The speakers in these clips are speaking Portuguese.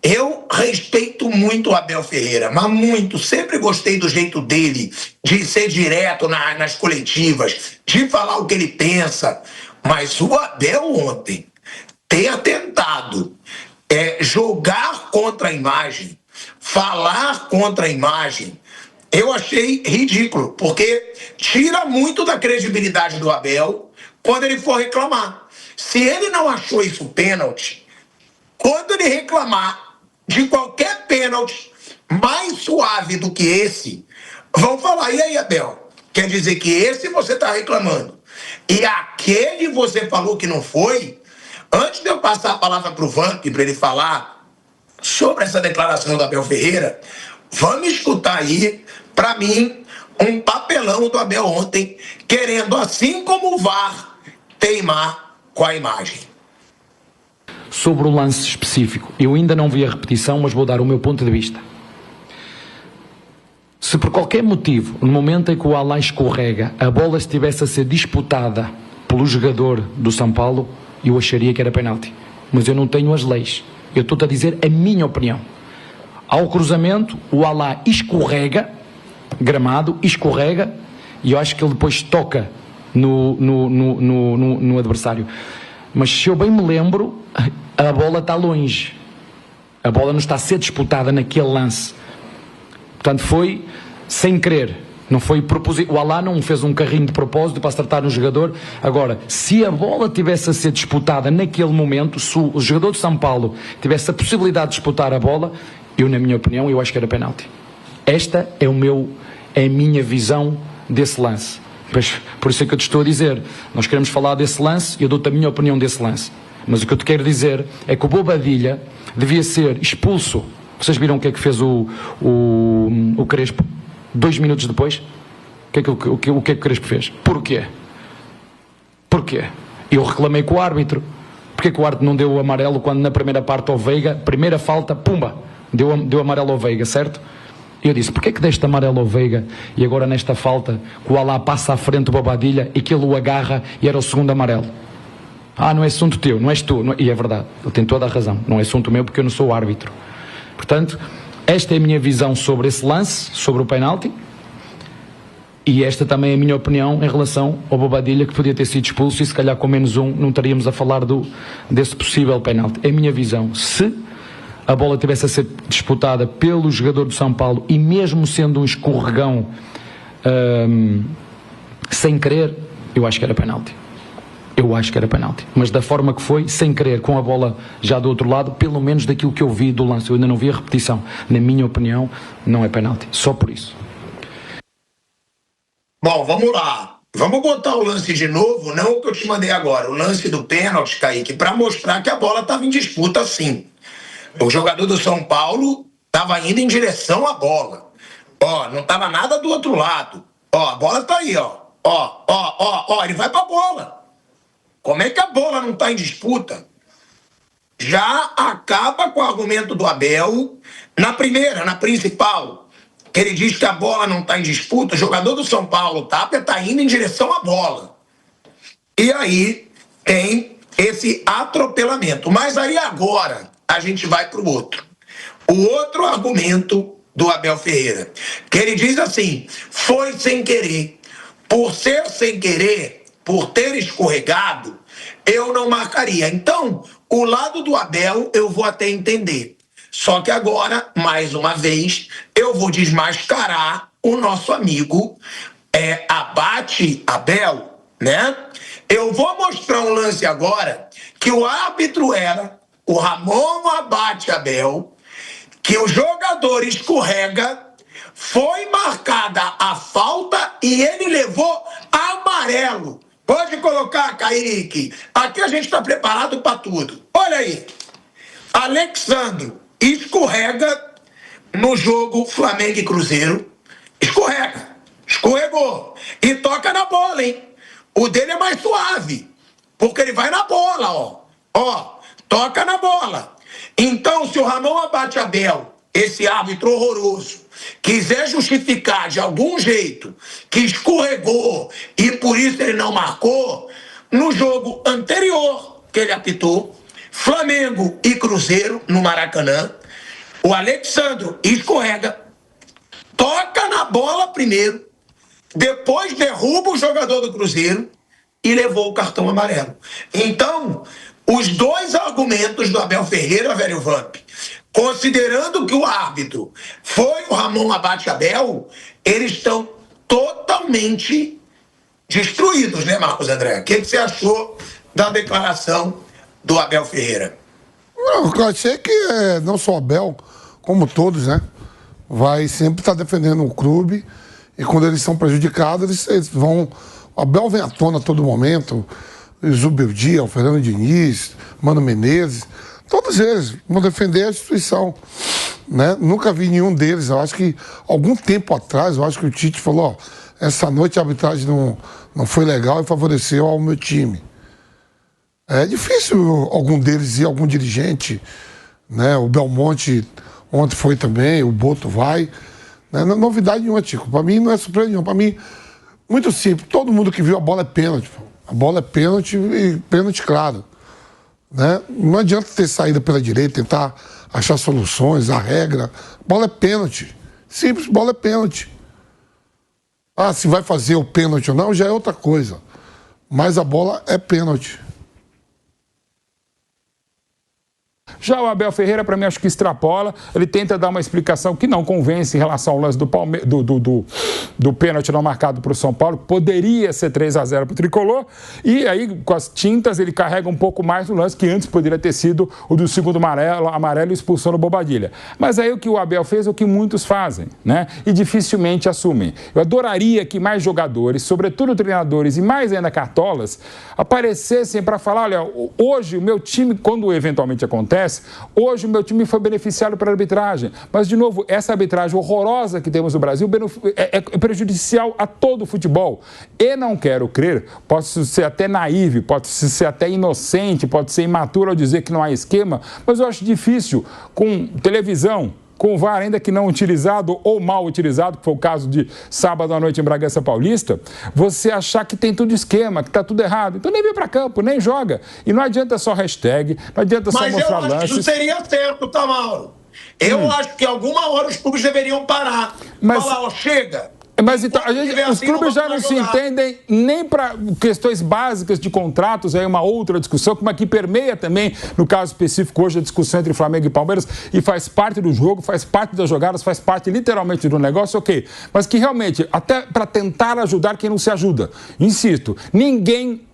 Eu respeito muito o Abel Ferreira, mas muito. Sempre gostei do jeito dele, de ser direto nas coletivas, de falar o que ele pensa. Mas o Abel ontem ter tentado jogar contra a imagem, falar contra a imagem, eu achei ridículo, porque tira muito da credibilidade do Abel quando ele for reclamar. Se ele não achou isso pênalti, quando ele reclamar de qualquer pênalti mais suave do que esse, vão falar, e aí, Abel? Quer dizer que esse você está reclamando. E aquele você falou que não foi. Antes de eu passar a palavra para o Vamp, para ele falar sobre essa declaração do Abel Ferreira, vamos escutar aí, para mim, um papelão do Abel ontem, querendo, assim como o VAR, teimar com a imagem. Sobre o lance específico, eu ainda não vi a repetição, mas vou dar o meu ponto de vista. Se por qualquer motivo, no momento em que o Alá escorrega, a bola estivesse a ser disputada pelo jogador do São Paulo, eu acharia que era penalti. Mas eu não tenho as leis. Eu estou-te a dizer a minha opinião. Ao cruzamento, o Alá escorrega, gramado, escorrega, e eu acho que ele depois toca no adversário. Mas se eu bem me lembro, a bola está longe. A bola não está a ser disputada naquele lance. Portanto, foi sem querer. Não foi proposito. O Alá não fez um carrinho de propósito para acertar no jogador. Agora, se a bola tivesse a ser disputada naquele momento, se o jogador de São Paulo tivesse a possibilidade de disputar a bola, eu, na minha opinião, eu acho que era penalti. Esta é a minha visão desse lance. Por isso é que eu te estou a dizer. Nós queremos falar desse lance e eu dou-te a minha opinião desse lance. Mas o que eu te quero dizer é que o Bobadilha devia ser expulso. Vocês viram o que é que fez o Crespo 2 minutos depois? O que é que o Crespo fez? Porquê? Eu reclamei com o árbitro. Porquê que o árbitro não deu o amarelo quando na primeira parte ao Veiga, primeira falta, pumba, deu amarelo ao Veiga, certo? E eu disse, porquê que deste amarelo ao Veiga e agora nesta falta que o Alá passa à frente do Bobadilha e que ele o agarra e era o segundo amarelo? Não é assunto teu, não és tu. Não... E é verdade, ele tem toda a razão. Não é assunto meu porque eu não sou o árbitro. Portanto, esta é a minha visão sobre esse lance, sobre o penalti. E esta também é a minha opinião em relação ao Bobadilha, que podia ter sido expulso e se calhar com menos um não estaríamos a falar desse possível penalti. É a minha visão. Se a bola tivesse a ser disputada pelo jogador do São Paulo e mesmo sendo um escorregão sem querer, eu acho que era penalti. Mas da forma que foi, sem querer, com a bola já do outro lado, pelo menos daquilo que eu vi do lance, eu ainda não vi a repetição. Na minha opinião, não é penalti. Só por isso. Bom, vamos lá. Vamos botar o lance de novo, não o que eu te mandei agora, o lance do pênalti, Kaique, para mostrar que a bola estava em disputa sim. O jogador do São Paulo estava indo em direção à bola. Não estava nada do outro lado. A bola está aí, ele vai para a bola. Como é que a bola não está em disputa? Já acaba com o argumento do Abel na primeira, na principal, que ele diz que a bola não está em disputa. O jogador do São Paulo, Tapia, está indo em direção à bola. E aí tem esse atropelamento. Mas aí agora a gente vai para o outro. O outro argumento do Abel Ferreira, que ele diz assim, foi sem querer. Por ser sem querer, por ter escorregado, eu não marcaria. Então, o lado do Abel eu vou até entender. Só que agora, mais uma vez, eu vou desmascarar o nosso amigo Abate Abel, né? Eu vou mostrar um lance agora que o árbitro era o Ramon Abate Abel, que o jogador escorrega, foi marcada a falta e ele levou amarelo. Pode colocar, Kaique. Aqui a gente está preparado para tudo. Olha aí. Alexandro escorrega no jogo Flamengo e Cruzeiro. Escorregou. E toca na bola, hein? O dele é mais suave. Porque ele vai na bola, toca na bola. Então, se o Ramon Abate Abel, esse árbitro horroroso, quiser justificar de algum jeito que escorregou e por isso ele não marcou, no jogo anterior que ele apitou, Flamengo e Cruzeiro no Maracanã, O Alexandro escorrega, toca na bola primeiro, depois derruba o jogador do Cruzeiro e levou o cartão amarelo. Então, os dois argumentos do Abel Ferreira, velho Vamp, considerando que o árbitro foi o Ramon Abate Abel, eles estão totalmente destruídos, né, Marcos André? O que você achou da declaração do Abel Ferreira? Eu achei que não só o Abel, como todos, né? Vai sempre estar defendendo o clube e quando eles são prejudicados, eles vão... O Abel vem à tona a todo momento, o Zubeldia, o Fernando Diniz, Mano Menezes, todos eles vão defender a instituição, né? Nunca vi nenhum deles, eu acho que algum tempo atrás, eu acho que o Tite falou, ó, essa noite a arbitragem não foi legal e favoreceu ao meu time. É difícil algum deles ir, algum dirigente, né? O Belmonte ontem foi também, o Boto vai. Né? Não é novidade nenhuma, Tico. Para mim não é surpresa nenhuma. Para mim, muito simples. Todo mundo que viu a bola é pênalti. A bola é pênalti e pênalti claro. Né? Não adianta ter saída pela direita, tentar achar soluções, a regra. A bola é pênalti. Simples, bola é pênalti. Ah, se vai fazer o pênalti ou não, já é outra coisa. Mas a bola é pênalti. Já o Abel Ferreira, para mim, acho que extrapola. Ele tenta dar uma explicação que não convence em relação ao lance do pênalti não marcado para o São Paulo. Poderia ser 3-0 para o Tricolor. E aí, com as tintas, ele carrega um pouco mais no lance que antes poderia ter sido o do segundo amarelo e expulsão no Bobadilha. Mas aí o que o Abel fez é o que muitos fazem, né? E dificilmente assumem. Eu adoraria que mais jogadores, sobretudo treinadores e mais ainda cartolas, aparecessem para falar, olha, hoje o meu time, quando eventualmente acontece, hoje o meu time foi beneficiado pela arbitragem. Mas, de novo, essa arbitragem horrorosa que temos no Brasil é prejudicial a todo o futebol. E não quero crer, posso ser até naive, pode ser até inocente, pode ser imaturo ao dizer que não há esquema, mas eu acho difícil, com televisão, com o VAR ainda que não utilizado ou mal utilizado, que foi o caso de sábado à noite em Bragança Paulista, você achar que tem tudo esquema, que está tudo errado. Então nem vem para campo, nem joga. E não adianta só hashtag, não adianta só mostrar lances. Mas eu acho que isso seria certo, tá, Mauro? Eu acho que alguma hora os clubes deveriam parar. Falar, ó, chega. Mas então, os clubes já não se entendem nem para questões básicas de contratos, aí uma outra discussão, como aqui permeia também, no caso específico, hoje a discussão entre Flamengo e Palmeiras, e faz parte do jogo, faz parte das jogadas, faz parte literalmente do negócio, ok. Mas que realmente, até para tentar ajudar quem não se ajuda. Insisto, ninguém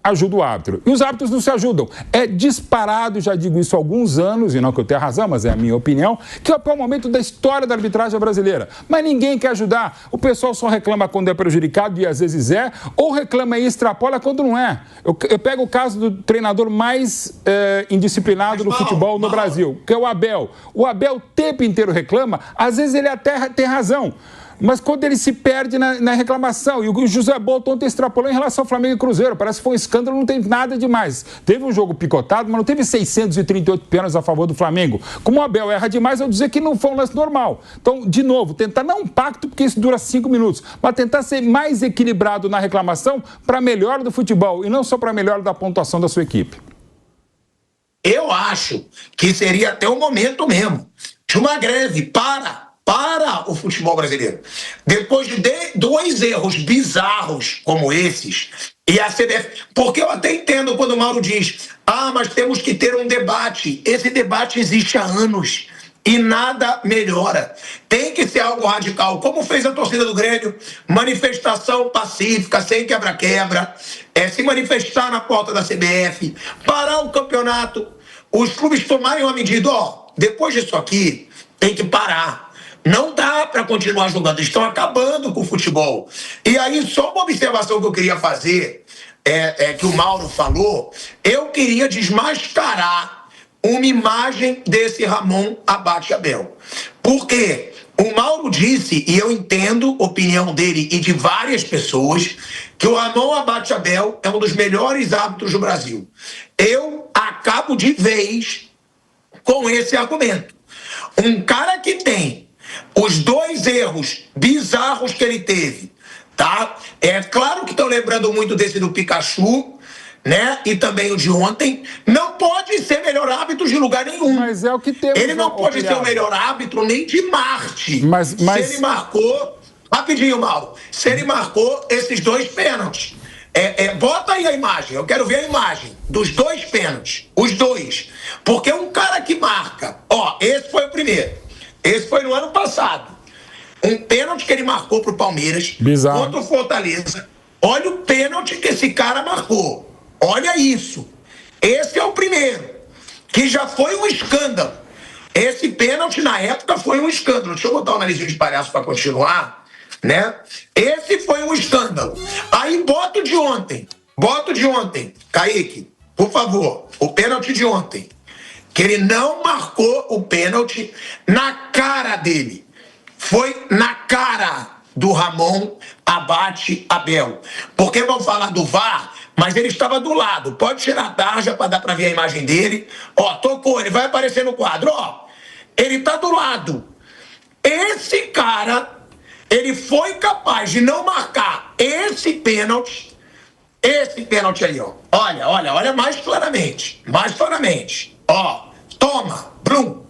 ajuda o árbitro. E os árbitros não se ajudam. É disparado, já digo isso há alguns anos, e não que eu tenha razão, mas é a minha opinião, que é o pior momento da história da arbitragem brasileira. Mas ninguém quer ajudar. O pessoal só reclama quando é prejudicado, e às vezes é, ou reclama e extrapola quando não é. Eu pego o caso do treinador mais indisciplinado do futebol no Brasil, que é o Abel. O Abel o tempo inteiro reclama, às vezes ele até tem razão. Mas quando ele se perde na reclamação, e o José Bolton ontem extrapolou em relação ao Flamengo e Cruzeiro, parece que foi um escândalo, não tem nada demais. Teve um jogo picotado, mas não teve 638 pênaltis a favor do Flamengo. Como o Abel erra demais, eu dizer que não foi um lance normal. Então, de novo, tentar não um pacto, porque isso dura 5 minutos, mas tentar ser mais equilibrado na reclamação para melhor do futebol, e não só para melhor da pontuação da sua equipe. Eu acho que seria até o momento mesmo de uma greve para o futebol brasileiro. Depois de 2 erros bizarros como esses, e a CBF... Porque eu até entendo quando o Mauro diz, mas temos que ter um debate. Esse debate existe há anos e nada melhora. Tem que ser algo radical, como fez a torcida do Grêmio, manifestação pacífica, sem quebra-quebra, se manifestar na porta da CBF, parar o campeonato, os clubes tomarem uma medida, depois disso aqui, tem que parar. Não dá para continuar jogando, estão acabando com o futebol. E aí, só uma observação que eu queria fazer, que o Mauro falou, eu queria desmascarar uma imagem desse Ramon Abate Abel. Porque o Mauro disse, e eu entendo a opinião dele e de várias pessoas, que o Ramon Abate Abel é um dos melhores árbitros do Brasil. Eu acabo de vez com esse argumento. Um cara que tem os 2 erros bizarros que ele teve, tá? É claro que estão lembrando muito desse do Pikachu, né, e também o de ontem, não pode ser melhor árbitro de lugar nenhum. Mas é o que temos. Ele não pode ser o melhor árbitro nem de Marte. Mas... Se ele marcou... Rapidinho, Mauro. Se ele marcou esses 2 pênaltis. Bota aí a imagem. Eu quero ver a imagem dos 2 pênaltis. Os 2. Porque um cara que marca... Ó, esse foi o primeiro. Esse foi no ano passado. Um pênalti que ele marcou pro Palmeiras. Bizarro. Contra o Fortaleza. Olha o pênalti que esse cara marcou. Olha isso. Esse é o primeiro. Que já foi um escândalo. Esse pênalti, na época, foi um escândalo. Deixa eu botar o narizinho de palhaço para continuar. Né? Esse foi um escândalo. Aí bota o de ontem. Bota o de ontem. Kaique, por favor. O pênalti de ontem. Que ele não marcou o pênalti na cara dele. Foi na cara do Ramon Abate Abel. Porque vão falar do VAR, mas ele estava do lado. Pode tirar a tarja para dar para ver a imagem dele. Ó, tocou, ele vai aparecer no quadro. Ó, ele tá do lado. Esse cara, ele foi capaz de não marcar esse pênalti aí, ó. Olha mais claramente. Mais claramente. Ó, toma, Brum.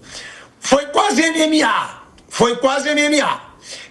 Foi quase MMA.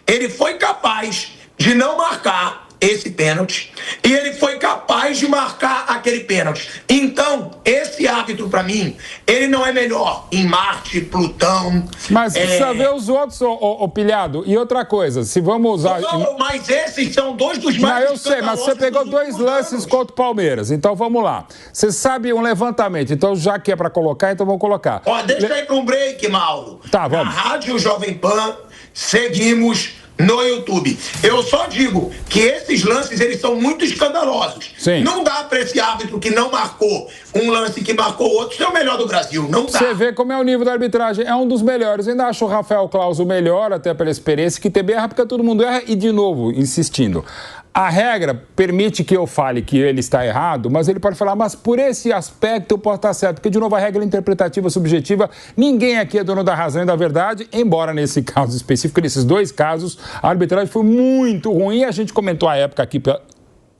Ele foi capaz de não marcar esse pênalti e ele foi capaz de marcar aquele pênalti. Então, esse árbitro, pra mim, ele não é melhor em Marte, Plutão... Mas precisa ver os outros, ô Pilhado. E outra coisa, se vamos usar... Não, mas esses são 2 dos mais... Eu sei, mas você pegou 2 lances contra o Palmeiras. Então, vamos lá. Você sabe um levantamento. Então, já que é pra colocar, então vamos colocar. Ó, deixa aí pra um break, Mauro. Tá, vamos. Na Rádio Jovem Pan, seguimos no YouTube. Eu só digo que esses lances, eles são muito escandalosos. Sim. Não dá pra esse árbitro que não marcou um lance que marcou outro ser o melhor do Brasil. Não dá. Você vê como é o nível da arbitragem. É um dos melhores. Eu ainda acho o Rafael Claus o melhor, até pela experiência, que também erra porque todo mundo erra. E, de novo, insistindo, a regra permite que eu fale que ele está errado, mas ele pode falar, mas por esse aspecto eu posso estar certo. Porque, de novo, a regra é interpretativa, subjetiva. Ninguém aqui é dono da razão e da verdade, embora nesse caso específico, nesses 2 casos, a arbitragem foi muito ruim. A gente comentou a época aqui...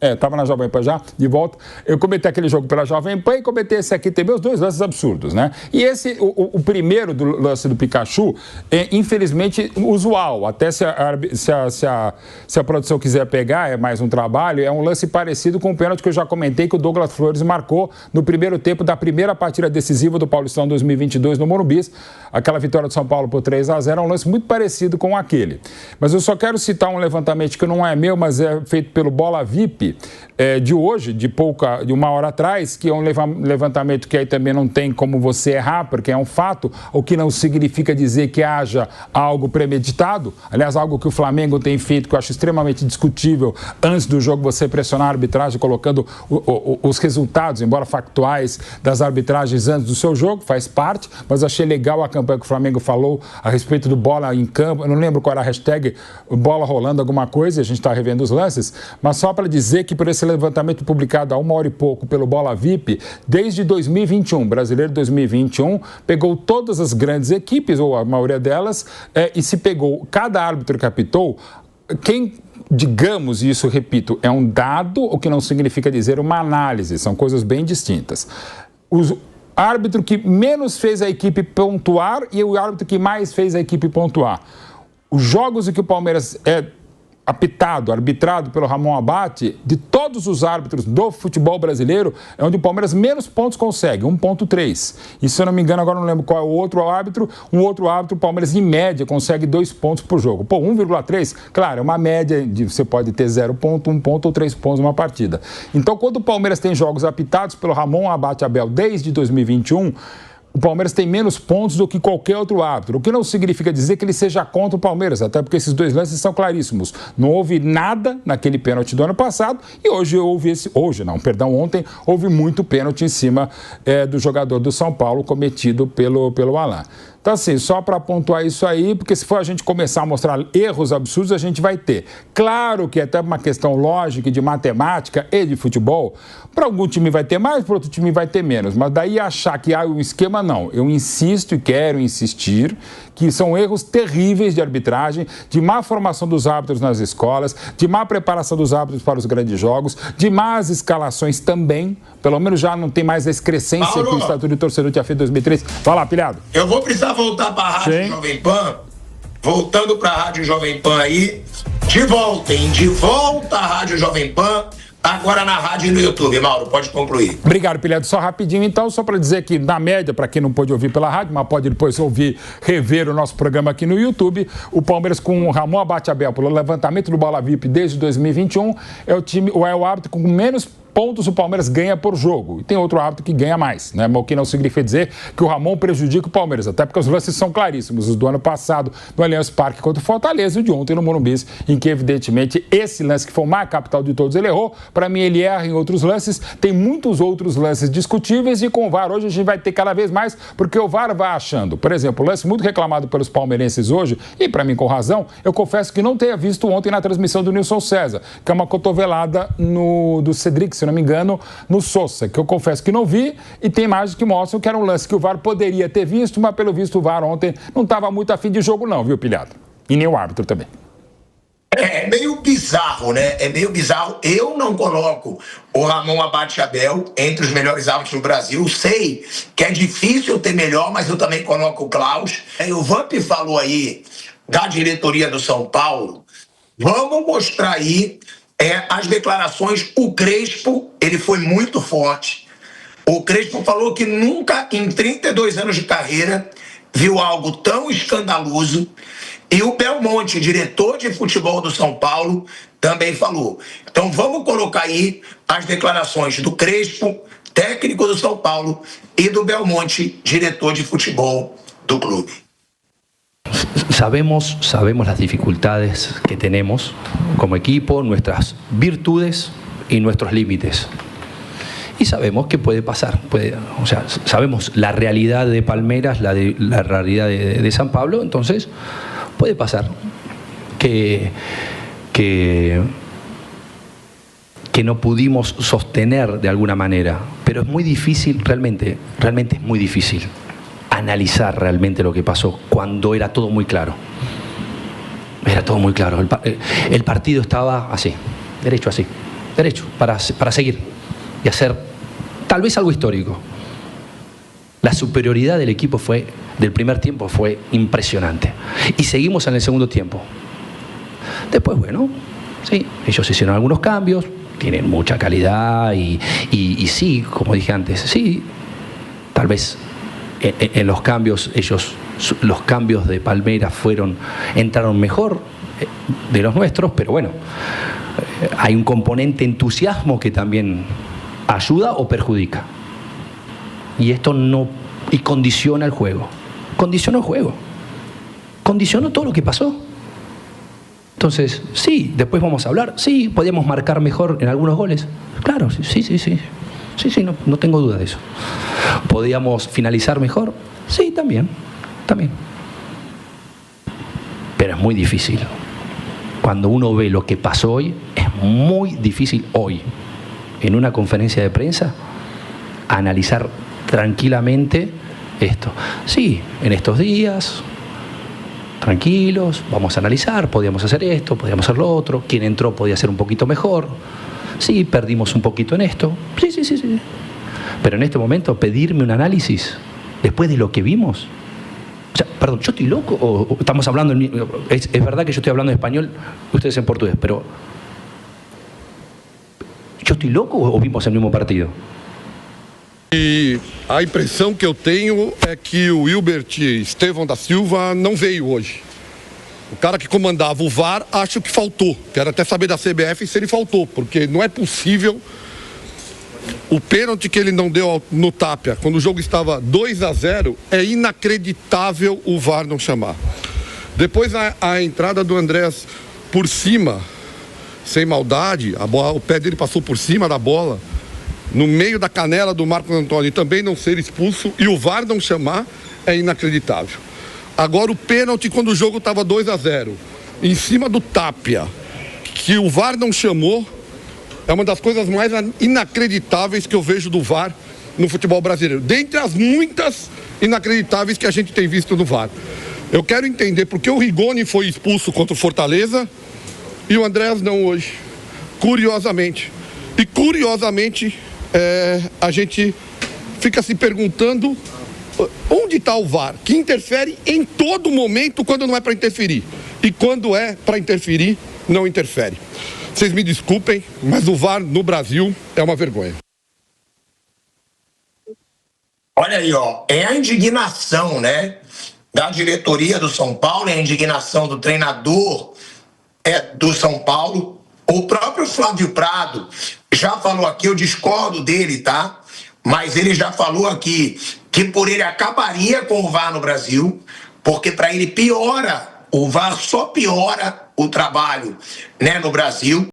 Estava na Jovem Pan já, de volta. Eu comentei aquele jogo pela Jovem Pan e comentei esse aqui também, os 2 lances absurdos, né? E esse, o primeiro do lance do Pikachu, é infelizmente usual. Até se a produção quiser pegar, é mais um trabalho, é um lance parecido com o pênalti que eu já comentei que o Douglas Flores marcou no primeiro tempo da primeira partida decisiva do Paulistão 2022 no Morumbi. Aquela vitória do São Paulo por 3-0, é um lance muito parecido com aquele. Mas eu só quero citar um levantamento que não é meu, mas é feito pelo Bola VIP, de hoje, de 1 hora atrás, que é um levantamento que aí também não tem como você errar, porque é um fato, o que não significa dizer que haja algo premeditado. Aliás, algo que o Flamengo tem feito, que eu acho extremamente discutível, antes do jogo você pressionar a arbitragem, colocando os resultados, embora factuais, das arbitragens antes do seu jogo, faz parte, mas achei legal a campanha que o Flamengo falou a respeito do bola em campo, eu não lembro qual era a hashtag, bola rolando alguma coisa, a gente está revendo os lances, mas só para dizer que por esse levantamento publicado há 1 hora e pouco pelo Bola VIP, desde 2021, Brasileiro 2021, pegou todas as grandes equipes, ou a maioria delas, e se pegou cada árbitro que apitou, quem... Digamos, e isso repito, é um dado, o que não significa dizer uma análise, são coisas bem distintas. O árbitro que menos fez a equipe pontuar e o árbitro que mais fez a equipe pontuar. Os jogos em que o Palmeiras é arbitrado pelo Ramon Abate, de todos os árbitros do futebol brasileiro, é onde o Palmeiras menos pontos consegue, 1,3. E se eu não me engano, agora não lembro qual é o outro árbitro, o Palmeiras em média consegue 2 pontos por jogo. Pô, 1,3, claro, é uma média, você pode ter 0 ponto, 1 ponto ou 3 pontos numa partida. Então, quando o Palmeiras tem jogos apitados pelo Ramon Abate Abel desde 2021, o Palmeiras tem menos pontos do que qualquer outro árbitro, o que não significa dizer que ele seja contra o Palmeiras, até porque esses 2 lances são claríssimos. Não houve nada naquele pênalti do ano passado e ontem houve muito pênalti em cima do jogador do São Paulo cometido pelo Alain. Então, assim, só para pontuar isso aí, porque se for a gente começar a mostrar erros absurdos, a gente vai ter. Claro que é até uma questão lógica, de matemática e de futebol. Para algum time vai ter mais, para outro time vai ter menos. Mas daí achar que há um esquema, não. Eu insisto e quero insistir que são erros terríveis de arbitragem, de má formação dos árbitros nas escolas, de má preparação dos árbitros para os grandes jogos, de más escalações também. Pelo menos já não tem mais a excrescência que o Estatuto de Torcedor tinha feito em 2003. Vai lá, Pilhado. Eu vou precisar voltar para a Rádio Jovem Pan. Voltando para a Rádio Jovem Pan aí. De volta, hein? De volta à Rádio Jovem Pan. Agora na rádio e no YouTube. Mauro, pode concluir. Obrigado, Pilhado. Só rapidinho, então, só para dizer que, na média, para quem não pôde ouvir pela rádio, mas pode depois rever o nosso programa aqui no YouTube, o Palmeiras com o Ramon Abate-Abel, pelo levantamento do Bola VIP desde 2021, é o árbitro com menos pontos o Palmeiras ganha por jogo. E tem outro árbitro que ganha mais, né? Mas o que não significa dizer que o Ramon prejudica o Palmeiras, até porque os lances são claríssimos. Os do ano passado no Allianz Parque contra o Fortaleza e o de ontem no Morumbi, em que, evidentemente, esse lance que foi o mais capital de todos, ele errou. Para mim, ele erra em outros lances. Tem muitos outros lances discutíveis e com o VAR hoje a gente vai ter cada vez mais, porque o VAR vai achando. Por exemplo, o lance muito reclamado pelos palmeirenses hoje, e para mim com razão, eu confesso que não tenha visto ontem na transmissão do Nilson César, que é uma cotovelada do Cedric, se não me engano, no Sousa, que eu confesso que não vi, e tem imagens que mostram que era um lance que o VAR poderia ter visto, mas pelo visto o VAR ontem não estava muito afim de jogo não, viu, Pilhado? E nem o árbitro também. É meio bizarro, né? É meio bizarro. Eu não coloco o Ramon Abate-Abel entre os melhores árbitros do Brasil. Sei que é difícil ter melhor, mas eu também coloco o Klaus. O Vamp falou aí da diretoria do São Paulo. Vamos mostrar aí as declarações. O Crespo, ele foi muito forte. O Crespo falou que nunca, em 32 anos de carreira, viu algo tão escandaloso. E o Belmonte, diretor de futebol do São Paulo, também falou. Então vamos colocar aí as declarações do Crespo, técnico do São Paulo, e do Belmonte, diretor de futebol do clube. Sabemos las dificultades que tenemos como equipo, nuestras virtudes y nuestros límites. Y sabemos que puede pasar, sabemos la realidad de Palmeiras, la realidad de San Pablo, entonces puede pasar que no pudimos sostener de alguna manera, pero es muy difícil, realmente es muy difícil analizar realmente lo que pasó cuando era todo muy claro. Era todo muy claro. El partido estaba así, derecho para seguir y hacer tal vez algo histórico. La superioridad del equipo del primer tiempo fue impresionante. Y seguimos en el segundo tiempo. Después, bueno, sí, ellos hicieron algunos cambios, tienen mucha calidad y sí, como dije antes, sí, tal vez en los cambios, los cambios de Palmeiras entraron mejor de los nuestros, pero bueno, hay un componente entusiasmo que también ayuda o perjudica. Y esto condiciona el juego. Condicionó el juego. Condicionó todo lo que pasó. Entonces, sí, después vamos a hablar. Sí, podíamos marcar mejor en algunos goles. Claro, sí. Sí, no tengo duda de eso. ¿Podíamos finalizar mejor? Sí, también. Pero es muy difícil. Cuando uno ve lo que pasó hoy, es muy difícil hoy, en una conferencia de prensa, analizar tranquilamente esto. Sí, en estos días, tranquilos, vamos a analizar, podíamos hacer esto, podíamos hacer lo otro, quien entró podía ser un poquito mejor. Sí, perdimos un poquito en esto. Sí. Pero en este momento, pedirme un análisis después de lo que vimos. O sea, perdón, ¿yo estoy loco? ¿O estamos hablando es verdad que yo estoy hablando en español, ustedes en portugués, pero ¿yo estoy loco o vimos el mismo partido? E a impressão que eu tenho é que o Wilbert Estevão da Silva não veio hoje. O cara que comandava o VAR, acho que faltou. Quero até saber da CBF se ele faltou, porque não é possível o pênalti que ele não deu no Tapia, quando o jogo estava 2-0, é inacreditável o VAR não chamar. Depois a entrada do Andrés por cima, sem maldade, o pé dele passou por cima da bola, no meio da canela do Marcos Antônio, e também não ser expulso, e o VAR não chamar, é inacreditável. Agora o pênalti quando o jogo estava 2-0, em cima do Tapia, que o VAR não chamou, é uma das coisas mais inacreditáveis que eu vejo do VAR no futebol brasileiro. Dentre as muitas inacreditáveis que a gente tem visto no VAR. Eu quero entender por que o Rigoni foi expulso contra o Fortaleza e o Andréas não hoje. Curiosamente. E curiosamente, a gente fica se perguntando onde está o VAR, que interfere em todo momento quando não é para interferir. E quando é para interferir, não interfere. Vocês me desculpem, mas o VAR no Brasil é uma vergonha. Olha aí, ó, é a indignação, né, da diretoria do São Paulo, é a indignação do treinador do São Paulo. O próprio Flávio Prado já falou aqui, eu discordo dele, tá? Mas ele já falou aqui que por ele acabaria com o VAR no Brasil, porque para ele piora, o VAR só piora o trabalho, né, no Brasil.